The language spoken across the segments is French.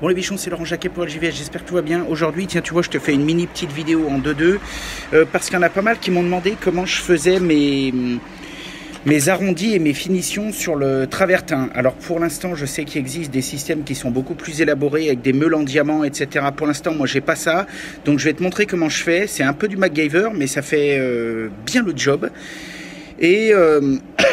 Bon les bichons, c'est Laurent Jacquet pour LJVS, j'espère que tout va bien. Aujourd'hui, tiens, tu vois, je te fais une mini petite vidéo en 2-2 parce qu'il y en a pas mal qui m'ont demandé comment je faisais mes arrondis et mes finitions sur le travertin. Alors pour l'instant, je sais qu'il existe des systèmes qui sont beaucoup plus élaborés avec des meules en diamant, etc. Pour l'instant, moi, j'ai pas ça. Donc je vais te montrer comment je fais. C'est un peu du MacGyver, mais ça fait bien le job. Et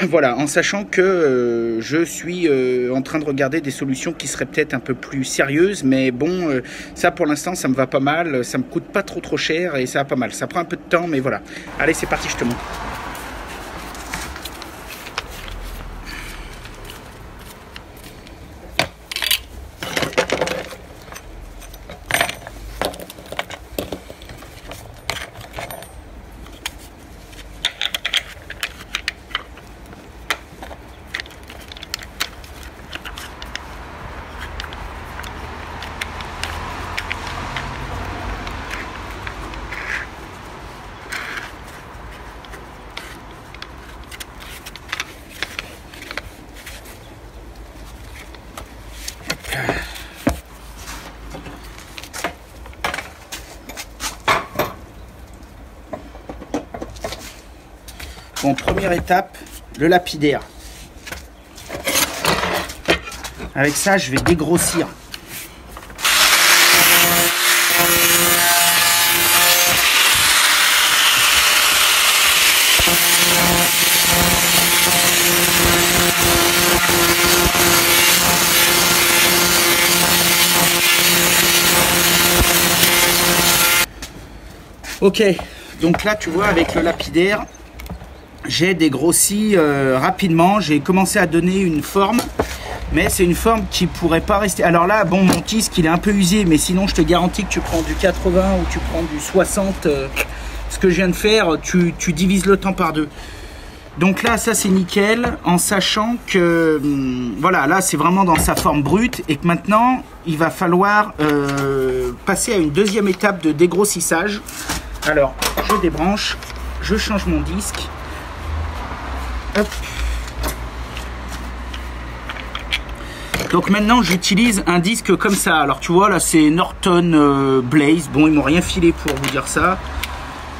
voilà, en sachant que je suis en train de regarder des solutions qui seraient peut-être un peu plus sérieuses, mais bon, ça pour l'instant ça me va pas mal, ça me coûte pas trop cher et ça va pas mal. Ça prend un peu de temps, mais voilà. Allez, c'est parti, je te montre. Bon, première étape, le lapidaire. Avec ça, je vais dégrossir. Ok, donc là, tu vois, avec le lapidaire, j'ai dégrossi rapidement. J'ai commencé à donner une forme, mais c'est une forme qui pourrait pas rester. Alors là, bon, mon disque il est un peu usé, mais sinon je te garantis que tu prends du 80 ou tu prends du 60, ce que je viens de faire, tu divises le temps par deux. Donc là, ça c'est nickel, en sachant que voilà, là c'est vraiment dans sa forme brute et que maintenant il va falloir passer à une deuxième étape de dégrossissage. Alors, je débranche, je change mon disque. Hop. Donc maintenant j'utilise un disque comme ça. Alors tu vois là, c'est Norton Blaze. Bon, ils m'ont rien filé pour vous dire ça.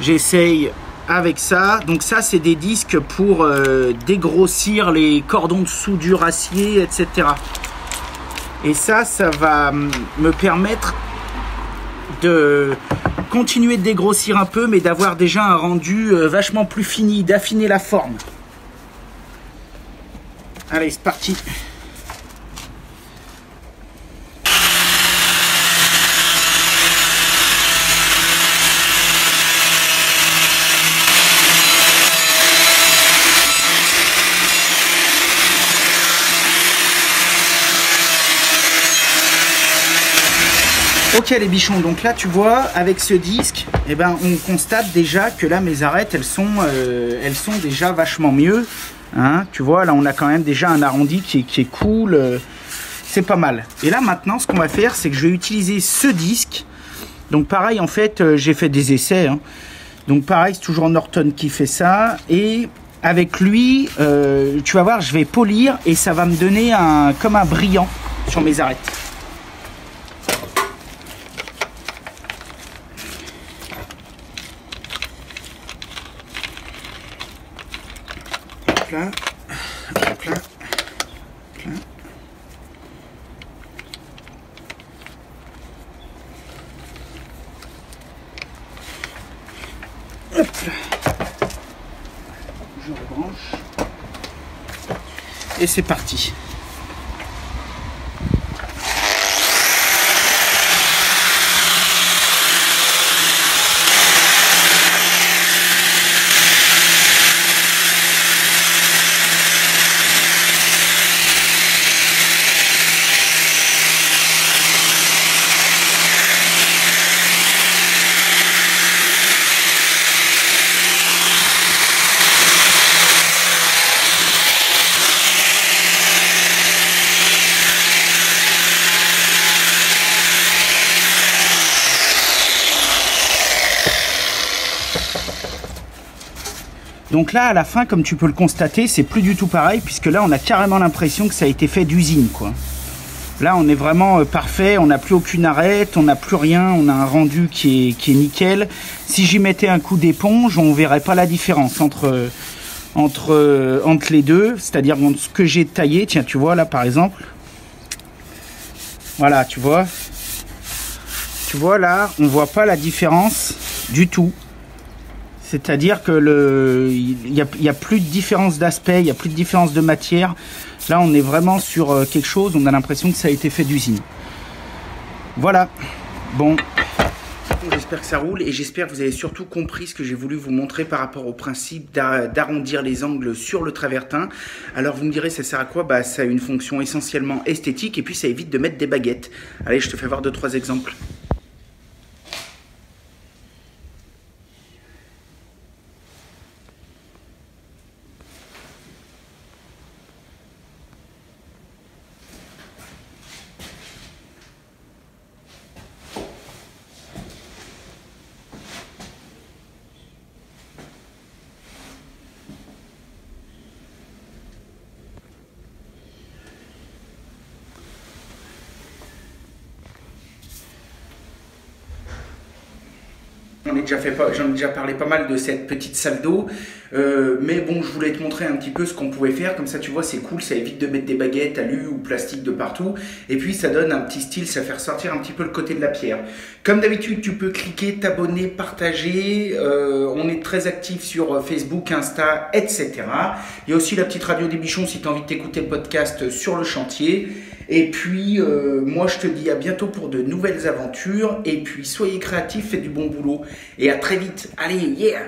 J'essaye avec ça. Donc ça c'est des disques pour dégrossir les cordons de soudure acier, etc. Et ça va me permettre de continuer de dégrossir un peu, mais d'avoir déjà un rendu vachement plus fini, d'affiner la forme. Allez, c'est parti. Ok les bichons, donc là tu vois avec ce disque, eh ben, on constate déjà que là mes arêtes elles sont déjà vachement mieux. Hein, tu vois, là on a quand même déjà un arrondi qui est cool, c'est pas mal. Et là maintenant ce qu'on va faire, c'est que je vais utiliser ce disque. Donc pareil, en fait j'ai fait des essais, hein. Donc pareil, c'est toujours Norton qui fait ça. Et avec lui, tu vas voir, je vais polir et ça va me donner comme un brillant sur mes arêtes. Là, hop là, là. Hop là. Je rebranche. Et c'est parti. Donc là, à la fin, comme tu peux le constater, c'est plus du tout pareil, puisque là, on a carrément l'impression que ça a été fait d'usine, quoi. Là, on est vraiment parfait, on n'a plus aucune arête, on n'a plus rien, on a un rendu qui est nickel. Si j'y mettais un coup d'éponge, on verrait pas la différence entre les deux, c'est-à-dire ce que j'ai taillé. Tiens, tu vois là par exemple, voilà, tu vois là, on voit pas la différence du tout. C'est-à-dire que il y a plus de différence d'aspect, il y a plus de différence de matière. Là, on est vraiment sur quelque chose, on a l'impression que ça a été fait d'usine. Voilà. Bon. J'espère que ça roule et j'espère que vous avez surtout compris ce que j'ai voulu vous montrer par rapport au principe d'arrondir les angles sur le travertin. Alors vous me direz, ça sert à quoi? Bah, ça a une fonction essentiellement esthétique et puis ça évite de mettre des baguettes. Allez, je te fais voir 2-3 exemples. J'en ai déjà parlé pas mal de cette petite salle d'eau, mais bon, je voulais te montrer un petit peu ce qu'on pouvait faire, comme ça tu vois c'est cool, ça évite de mettre des baguettes, alu ou plastique de partout, et puis ça donne un petit style, ça fait ressortir un petit peu le côté de la pierre. Comme d'habitude, tu peux cliquer, t'abonner, partager, on est très actifs sur Facebook, Insta, etc. Il y a aussi la petite radio des bichons si tu as envie de t'écouter le podcast sur le chantier. Et puis, moi, je te dis à bientôt pour de nouvelles aventures. Et puis, soyez créatifs, faites du bon boulot. Et à très vite. Allez, yeah!